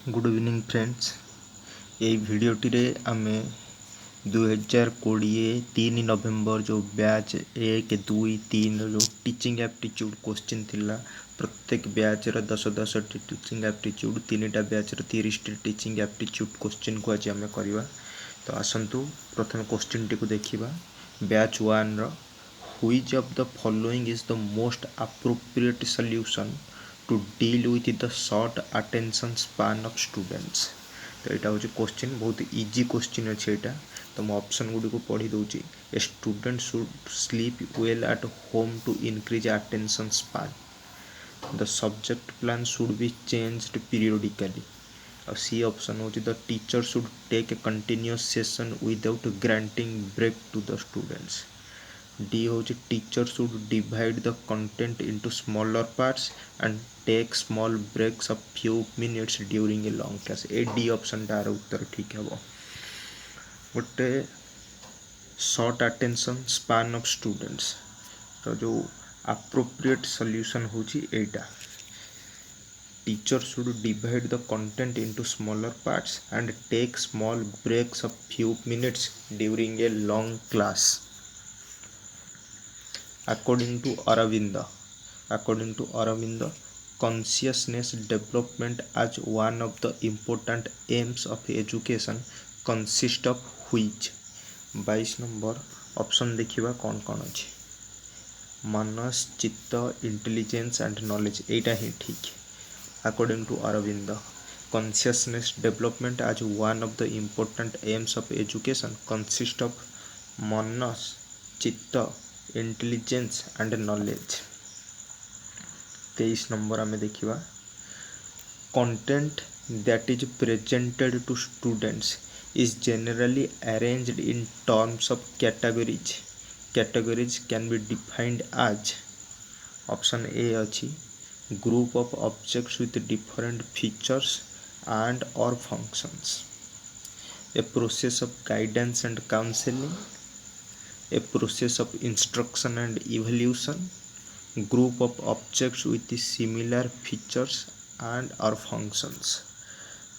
Good evening friends. ये भिडियोटी रे आमे 2020 3 नवेम्बर जो बैच 1, 2, 3 जो टीचिंग एप्टीट्यूड क्वेश्चन थिला प्रत्येक बैच रा 10 टी टीचिंग एप्टीट्यूड 3टा बैच रा 30 टी टीचिंग एप्टीट्यूड क्वेश्चन को आज आमे करबा। तो आसंतु प्रथम क्वेश्चन टी को देखिबा। बैच 1 रो which of the following is the most appropriate solution to deal with the short attention span of students. तो यहाँ हूँ क्वेश्चन बहुत इजी क्वेश्चन अच्छे यहाँ। तो मैं ऑप्शन गुडी को पढ़ी दूची। A student should sleep well at home to increase attention span. The subject plan should be changed periodically. और सी ऑप्शन हूँ the teacher should take a continuous session without granting break to the students. D होची teacher should divide the content into smaller parts and take small breaks of few minutes during a long class. ए D option तार उत्तर ठीक है। गोटे short attention span of students तो जो appropriate solution होची एटा। Teacher should divide the content into smaller parts and take small breaks of few minutes during a long class. According to Aurobindo, consciousness development as one of the important aims of education consists of which? 22 number option देखिबा कौन कौन अछि। मनस, चित्त, intelligence and knowledge एटा ही ठीक। According to Aurobindo, consciousness development as one of the important aims of education consists of मनस, चित्त, intelligence and knowledge. 23 number आमे देखिबा। Content that is presented to students is generally arranged in terms of categories. Categories can be defined as. Option A अछि group of objects with different features and और functions. A process of guidance and counselling. A process of instruction and evaluation, group of objects with similar features and or functions।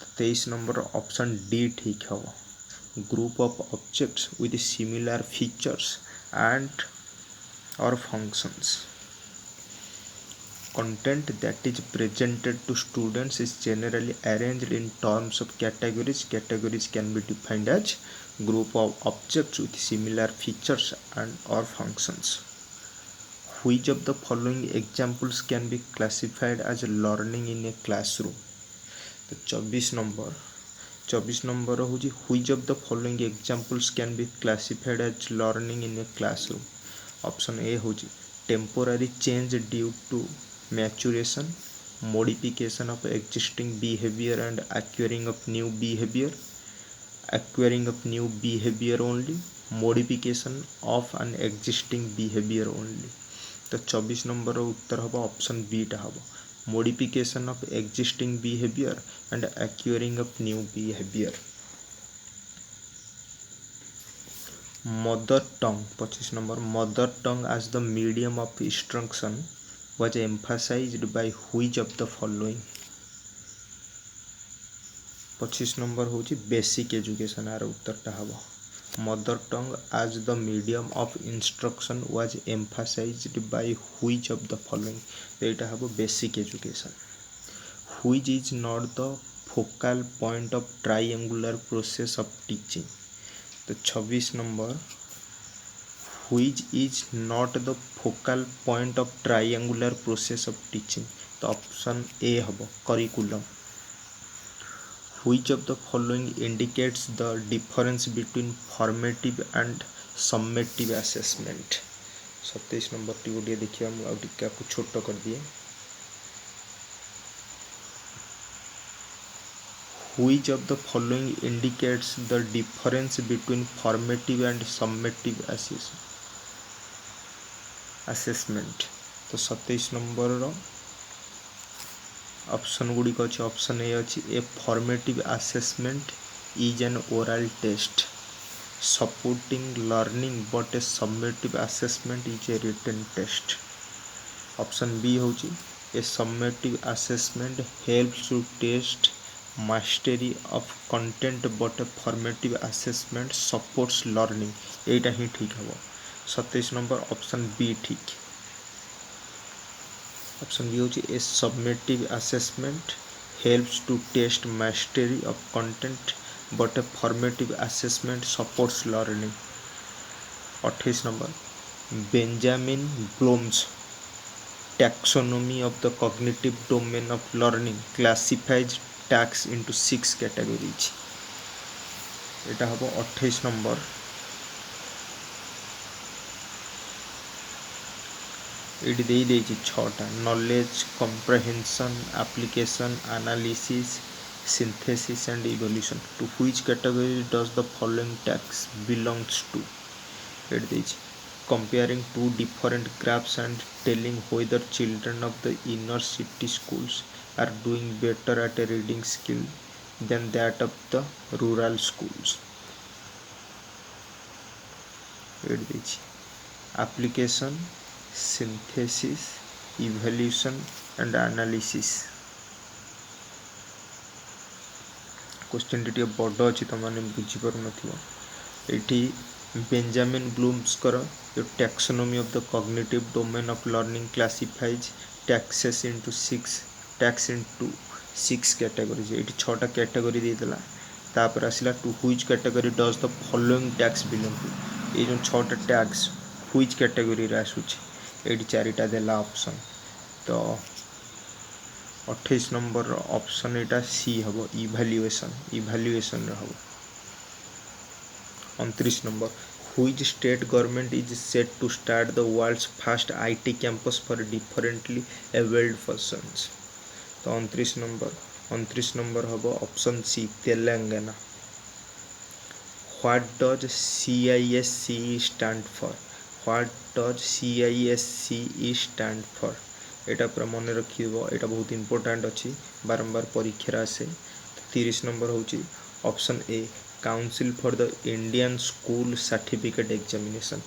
23 number option D ठीक है। Group of objects with similar features and or functions। Content that is presented to students is generally arranged in terms of categories. Categories can be defined as group of objects with similar features and or functions। Which of the following examples can be classified as learning in a classroom? तो 24 number होची which of the following examples can be classified as learning in a classroom? Option A होची temporary change due to maturation, modification of existing behavior and acquiring of new behavior, acquiring of new behavior only, modification of an existing behavior only। तो 24 number उत्तर हम option B टा हम modification of existing behavior and acquiring of new behavior। Mother tongue 25 number mother tongue as the medium of instruction was emphasized by which of the following? 25 number होची basic education are उत्तरटा हबो mother tongue as the medium of instruction was emphasized by which of the following? एटा हबो basic education. which is not the focal point of triangular process of teaching। तो 26 number which is not the focal point of triangular process of teaching। तो option A हबो curriculum. which of the following indicates the difference between formative and summative assessment। 27 number T गोटे देखिए हम आ टिका को छोटो कर दिए। which of the following indicates the difference between formative and summative assessment। तो 27 नंबर रो ऑप्शन गुडी को अछि ऑप्शन ए अछि a formative assessment is an oral test supporting learning but a summative assessment is a written test. Option B होची a summative assessment helps to test mastery of content but a formative assessment supports learning एटा ही ठीक हबो 27 number option B ठीक option B होची a summative assessment helps to test mastery of content but a formative assessment supports learning 28 number Benjamin Bloom's taxonomy of the cognitive domain of learning classifies tasks into 6 categories এটা হবো 28 নম্বর এটি দেই দেইছি 6টা knowledge comprehension application analysis synthesis and evolution to which category does the following tasks belongs to এটি দেইছি comparing two different graphs and telling whether children of the inner city schools are doing better at a reading skill than that of the rural schools. Application, synthesis, evaluation and analysis. Question टी बड़ अच्छी तुम मैंने बुझीपार ये Benjamin Bloom's जो taxonomy of the cognitive domain of learning classifies tasks into 6 categories ये 6टा कैटेगरी देदेला तापर आसला to which category does the following टैक्स बिलोंग टू ये जो 6टा टैक्स व्हिच कैटेगरी रे आसुची ये 4टा देला ऑप्शन तो 28 नंबर ऑप्शन एटा सी हबो इवैल्यूएशन रे हबो 29 number which state government is set to start the world's first IT campus for differently abled persons तो 29 नंबर हबो option C Telangana what does CISCE stand for एटा पूरा मन रखिबो एटा बहुत इंपोर्टेंट अछि बारंबार परीक्षा आसे 30 नंबर होची option A council for the Indian school certificate examination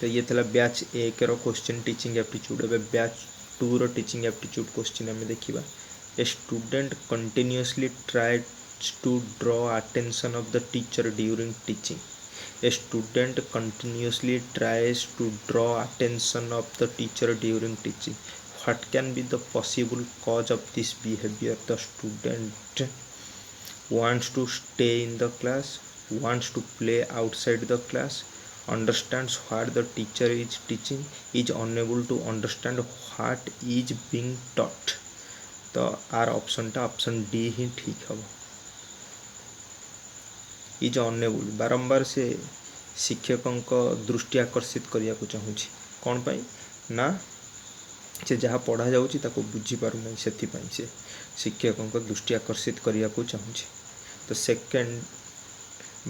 तो ये थला बैच 1 रो क्वेश्चन टीचिंग एप्टीट्यूड एबे बैच 2 रो टीचिंग एप्टीट्यूड क्वेश्चन हमें देखिबा a student continuously tries to draw attention of the teacher during teaching A student continuously tries to draw attention of the teacher during teaching. What can be the possible cause of this behavior? The student wants to stay in the class, wants to play outside the class, understands what the teacher is teaching, is unable to understand what is being taught. तो are option टा option D ही ठीक हम is unable बारंबार से शिक्षकों दृष्टि आकर्षित करने को चाहूँ कौन पाई ना से जहाँ पढ़ा जाऊँगी ताको बुझी पारुना से शिक्षकों दृष्टि आकर्षित करने को चाहूँ तो second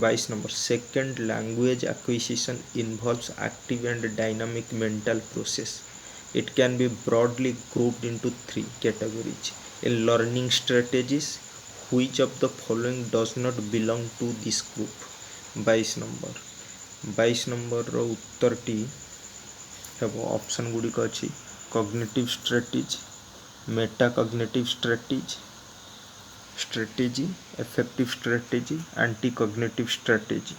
22 number second language acquisition involves active and dynamic mental process it can be broadly grouped into 3 categories in learning strategies which of the following does not belong to this group 22 number रो उत्तर टी हेबो option गुडी को अछि cognitive strategy meta cognitive strategy effective strategy anti cognitive strategy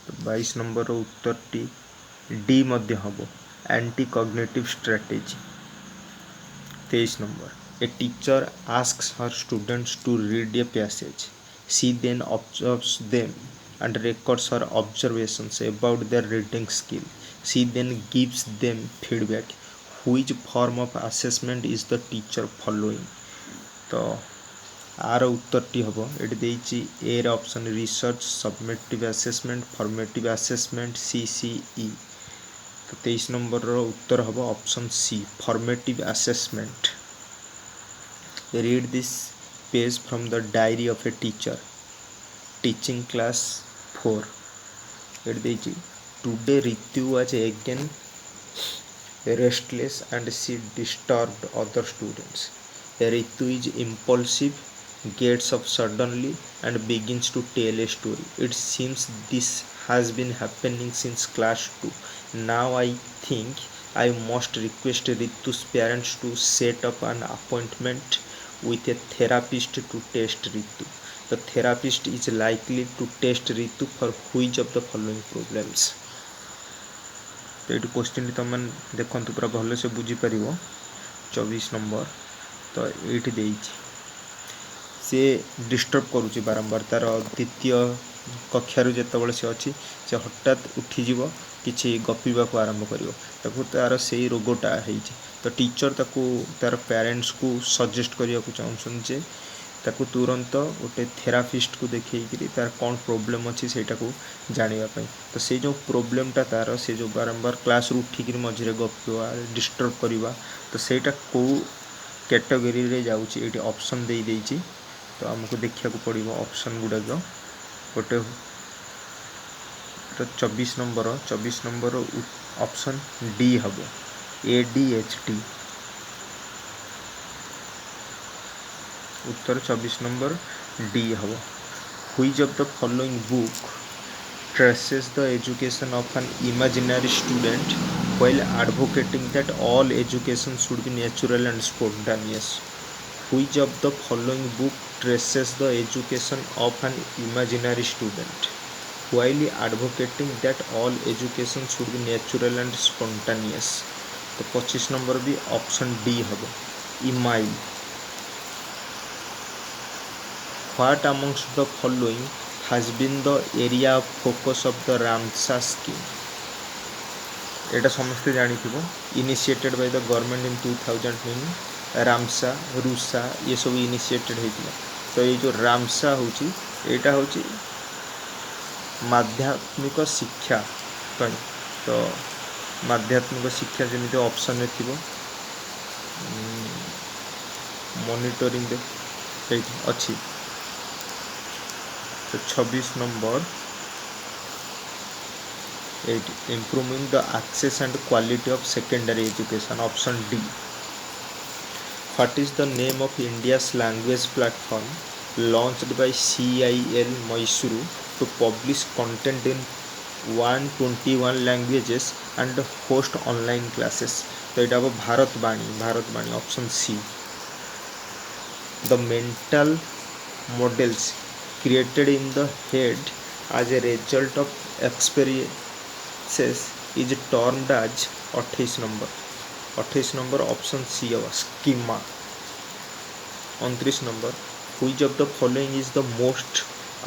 तो 22 number रो उत्तर टी डी मध्य हबो anti cognitive strategy 23 number a teacher asks her students to read a passage. She then observes them and records her observations about their reading skill. She then gives them feedback. Which form of assessment is the teacher following? तो आर उत्तर टी हम ये देती ए option research summative assessment formative assessment CCE तो 23 number रो उत्तर हम option C formative assessment read this page from the diary of a teacher teaching class 4 it देती today Ritu was again restless and she disturbed other students. Ritu is impulsive, gets up suddenly and begins to tell a story. It seems this has been happening since class 2. Now I think I must request Ritu's parents to set up an appointment with a therapist to test Ritu. The therapist is likely to test Ritu for which of the following problems? तो ये question तुम देखु पूरा भल से बुझीपर 24 number तो ये सी disturb करुच्ची बारंबार तार द्वितीय कक्षार जिते सी अच्छी से हठात उठीज कि गपिवा को आरंभ कर तार से रोगटा है तो टीचर तार पेरेंट्स को सजेस्ट करने को चाहते ताकू तुरंत गोटे थेरापिस्ट को देखी तार कौन प्रोब्लेम अच्छी से जानापी तो से जो प्रोब्लेमटा तार से जो बारंबार क्लास उठिक मझे गपिवा डिस्टर्ब करवा तो सहीटा कौ कैटेगरी रे जाऊँगी ये ऑप्शन दे देइछि तो आमको देखा पड़ो ऑप्शन गुड़ाक गोटे 24 नंबर ऑप्शन डी हम ADHD उत्तर 24 नंबर डी हम which of the following book traces the education of an imaginary student while advocating that all education should be natural and spontaneous. Which of the following book traces the education of an imaginary student while advocating that all education should be natural and spontaneous? तो 25 number भी option D हम email. What amongst the following has been the area of focus of the Ramsar scheme? एटा समस्ते जानी थी initiated by the government in 2009 Ramsa RUSA ये सब initiated होता तो ये जो रामसा होची एटा होची माध्यमिक शिक्षा कहीं तो माध्यमिक शिक्षा जमी ऑप्शन में थी मॉनिटरिंग अच्छी तो 26 number 8 improving the access and quality of secondary education option D. What is the name of India's language platform launched by CIL Mysuru to publish content in 121 languages and host online classes? तो ये भारत बाणी option C. The mental models created in the head as a result of experiences is termed as 28 number option C है schema. 29 number which of the following is the most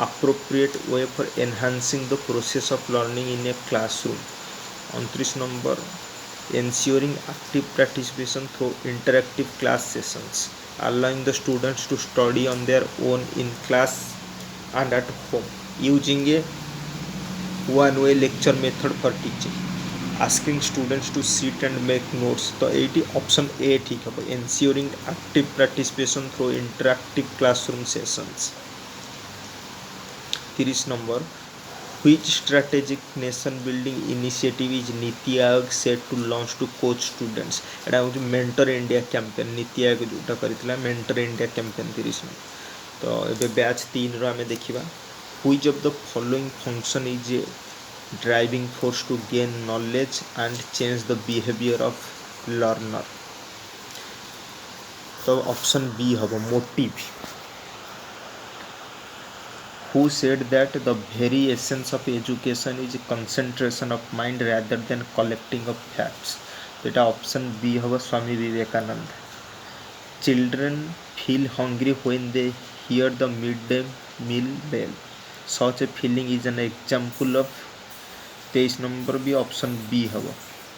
appropriate way for enhancing the process of learning in a classroom? 29 number ensuring active participation through interactive class sessions, allowing the students to study on their own in class and at home, using a one-way lecture method for teaching, asking students to sit and make notes. तो ये option A ठीक है ensuring active participation through interactive classroom sessions. 30 number which strategic nation building initiative is NITI Aayog set to launch to coach students? एटा हूँ mentor India campaign NITI Aayog जोटा करथिला mentor India campaign 30 में तो ये batch 3 रो आमे देखिबा which of the following function is a driving force to gain knowledge and change the behavior of learner? तो option B हम motive. Who said that the very essence of education is concentration of mind rather than collecting of facts? तो এটা option B हम Swami Vivekananda. Children feel hungry when they hear the midday meal bell. Such a feeling is an example of 23 number भी option B हम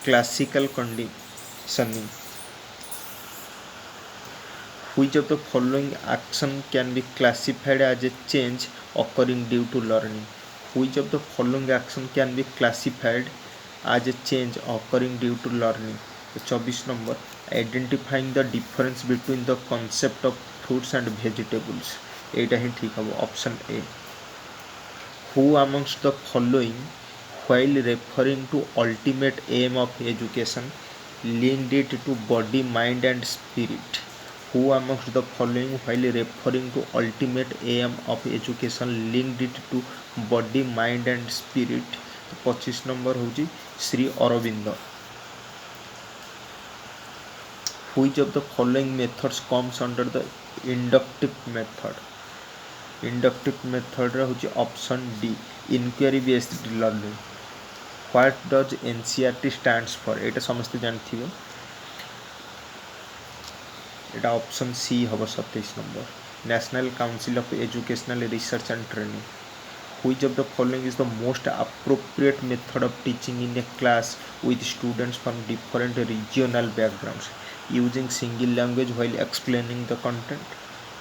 classical conditioning. Which of the following action can be classified as a change occurring due to learning? Which of the following action can be classified as a change occurring due to learning? 24 number identifying the difference between the concept of fruits and vegetables. एटा ही ठीक हम option A. Who amongst the following while referring to ultimate aim of education linked it to body, mind and spirit? Who amongst the following while referring to ultimate aim of education linked it to body mind and spirit. 25 number हूँ Shri Aurobindo. Which of the following methods comes under the inductive method. Inductive method हूँ option D inquiry based learning. What does NCERT stands for, एटा समस्ते जानते। एटा option C हम 27 number national council of educational research and training. Which of the following is the most appropriate method of teaching in a class with students from different regional backgrounds? Using single language while explaining the content,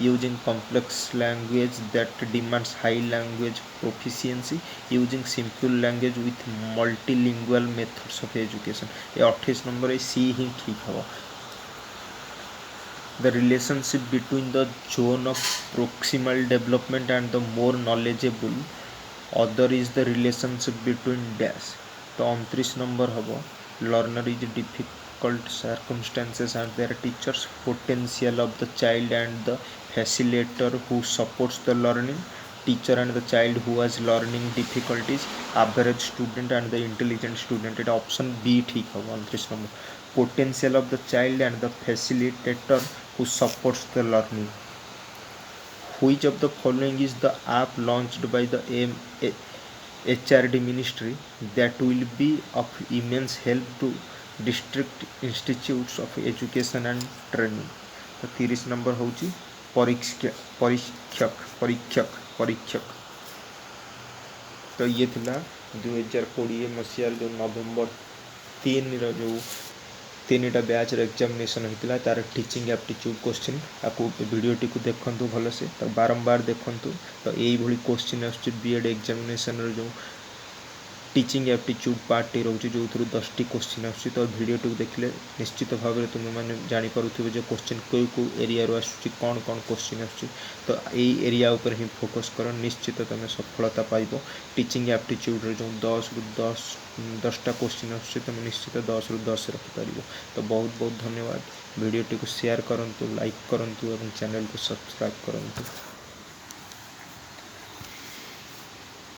using complex language that demands high language proficiency, using simple language with multilingual methods of education। ये 28 number C ही ठीक है। The relationship between the zone of proximal development and the more knowledgeable other is the relationship between dash। तो 29 number हम learner is difficult circumstances and their teachers, potential of the child and the facilitator who supports the learning, teacher and the child who has learning difficulties, average student and the intelligent student। এটা option B ठीक है 29 number potential of the child and the facilitator who supports the learning। Which of the following is the app launched by the HRD ministry that will be of immense help to district institutes of education and training। तो 30 number हूँ परीक्षक परीक्षक। तो ये थिला 2020 मसीहार जो नवेम्बर 3 जो 3टा batch examination होता तार टीचिंग एप्टीट्यूड क्वेश्चन आपको वीडियोटी को देखु भलसे तो बारंबार देखु। तो यही क्वेश्चन आसुच्छी बीएड एग्जामिनेशन जो टीचिंग एप्टीट्यूड पार्ट टी रोचे जो 10टी क्वेश्चन आसुच्छी। तो वीडियोटी को देखले निश्चित भाव में तुम मैंने जानीपारे जो क्वेश्चन कौ एरिया रू आसुच्छी कौन कौन क्वेश्चन आसुच्छी। तो यही एरिया उपर ही फोकस कर निश्चित तुम सफलता पाइब। टीचिंग एप्टीट्यूड जो 10टा क्वेश्चन आसुच्छी तुम निश्चित 10 ରୁ 10 रखिपार। तो बहुत बहुत धन्यवाद। वीडियोटी को शेयर करूँ, लाइक करूँ और चैनल को सब्सक्राइब करूँ।